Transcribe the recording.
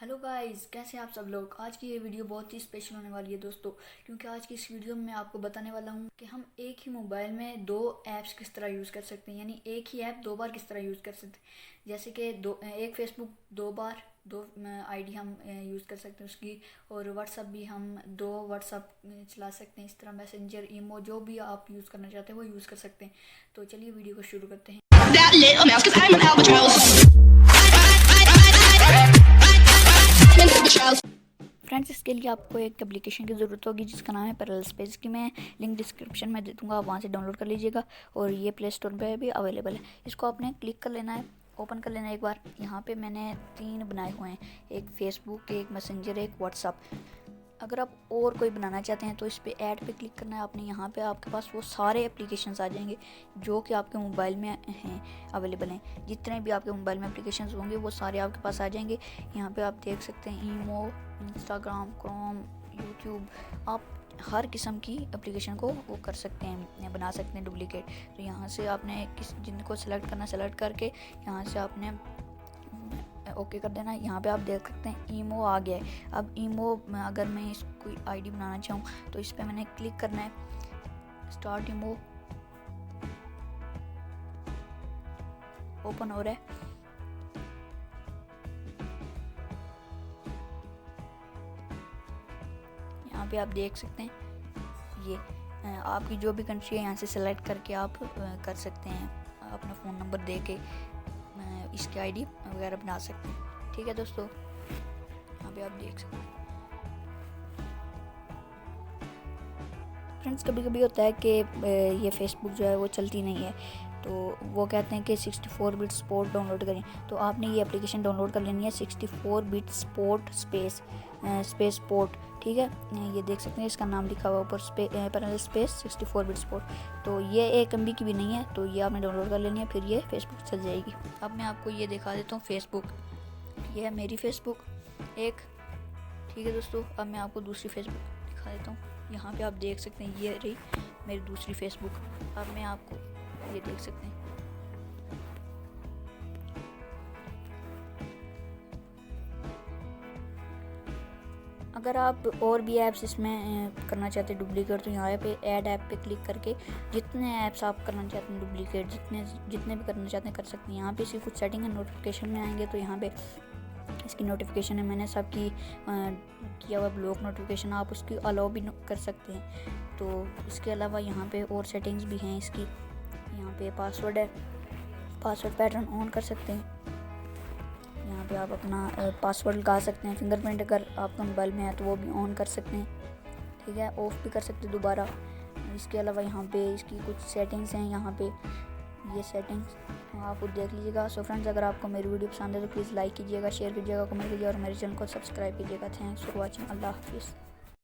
Hello guys, कैसे हैं आप सब लोग। आज की ये वीडियो बहुत ही स्पेशल होने वाली है दोस्तों, क्योंकि आज की इस वीडियो में मैं आपको बताने वाला हूँ कि हम एक ही मोबाइल में दो ऐप्स किस तरह यूज़ कर सकते हैं, यानी एक ही ऐप दो बार किस तरह यूज़ कर सकते हैं। जैसे कि एक फेसबुक दो बार दो आईडी हम यूज़ कर सकते हैं उसकी, और व्हाट्सअप भी हम दो व्हाट्सअप चला सकते हैं। इस तरह मैसेंजर, ईमो, जो भी आप यूज़ करना चाहते हैं वो यूज़ कर सकते हैं। तो चलिए वीडियो को शुरू करते हैं। That little mouse, 'cause I'm an albatross. Friends, इसके लिए आपको एक एप्लीकेशन की ज़रूरत होगी जिसका नाम है पैरेलल स्पेस की मैं लिंक डिस्क्रिप्शन में दे दूँगा, आप वहाँ से डाउनलोड कर लीजिएगा और ये प्ले स्टोर पे भी अवेलेबल है। इसको आपने क्लिक कर लेना है, ओपन कर लेना है एक बार। यहाँ पे मैंने 3 बनाए हुए हैं, एक फेसबुक, एक मैसेंजर, एक व्हाट्सअप। अगर आप और कोई बनाना चाहते हैं तो इस पे ऐड पे क्लिक करना है आपने। यहाँ पे आपके पास वो सारे एप्लीकेशंस आ जाएंगे जो कि आपके मोबाइल में हैं, अवेलेबल हैं। जितने भी आपके मोबाइल में एप्लीकेशंस होंगे वो सारे आपके पास आ जाएंगे। यहाँ पे आप देख सकते हैं ईमो, इंस्टाग्राम, क्रोम, यूट्यूब। आप हर किस्म की एप्लीकेशन को वो कर सकते हैं, बना सकते हैं डुप्लीकेट। तो यहाँ से आपने जिनको सेलेक्ट करना, सेलेक्ट करके यहाँ से आपने ओके कर देना। यहाँ पे आप देख सकते हैं ईमो आ गया है। अब ईमो अगर मैं इसको आईडी बनाना चाहूँ तो इस पर मैंने क्लिक करना है, स्टार्ट ईमो ओपन हो रहा है। यहाँ पे आप देख सकते हैं ये आपकी जो भी कंट्री है यहाँ से सेलेक्ट करके आप कर सकते हैं, अपना फ़ोन नंबर दे के इसकी आईडी वगैरह बना सकते हैं। ठीक है दोस्तों, यहाँ पे आप देख सकते हैं। फ्रेंड्स, कभी कभी होता है कि ये फेसबुक जो है वो चलती नहीं है, तो वो कहते हैं कि 64 बिट स्पोर्ट डाउनलोड करें। तो आपने ये एप्लीकेशन डाउनलोड कर लेनी है, 64 बिट स्पोर्ट स्पेस स्पोर्ट। ठीक है, ये देख सकते हैं इसका नाम लिखा हुआ ऊपर, पैरेलल स्पेस 64 बिट स्पोर्ट। तो ये 1 MB की भी नहीं है, तो ये आपने डाउनलोड कर लेनी है, फिर ये फेसबुक चल जाएगी। अब मैं आपको ये दिखा देता हूँ फेसबुक। ये है मेरी फेसबुक एक। ठीक है दोस्तों, अब मैं आपको दूसरी फेसबुक दिखा देता हूँ। यहाँ पे आप देख सकते हैं ये रही मेरी दूसरी फेसबुक। अब मैं आपको ये देख सकते हैं। अगर आप और भी ऐप्स इसमें करना चाहते हैं डुप्लीकेट, तो यहाँ पे ऐड ऐप पे क्लिक करके जितने ऐप्स आप करना चाहते हैं डुप्लीकेट, जितने भी करना चाहते हैं कर सकते हैं। यहाँ पे इसकी कुछ सेटिंग है, नोटिफिकेशन में आएंगे तो यहाँ पे इसकी नोटिफिकेशन है, मैंने सबकी किया हुआ ब्लॉक नोटिफिकेशन, आप उसकी अलाउ भी कर सकते हैं। तो इसके अलावा यहाँ पे और सेटिंग्स भी हैं इसकी। यहाँ पे पासवर्ड है, पासवर्ड पैटर्न ऑन कर सकते हैं। यहाँ पे आप अपना पासवर्ड लगा सकते हैं। फिंगरप्रिंट अगर आपका मोबाइल में है तो वो भी ऑन कर सकते हैं। ठीक है, ऑफ भी कर सकते हैं दोबारा। इसके अलावा यहाँ पे इसकी कुछ सेटिंग्स हैं, यहाँ पे ये सेटिंग्स आप देख लीजिएगा। सो फ्रेंड्स, अगर आपको मेरी वीडियो पसंद है तो प्लीज़ लाइक कीजिएगा, शेयर कीजिएगा, कमेंट कीजिएगा और मेरे चैनल को सब्सक्राइब कीजिएगा। Thanks for watching. अल्लाह हाफिज़।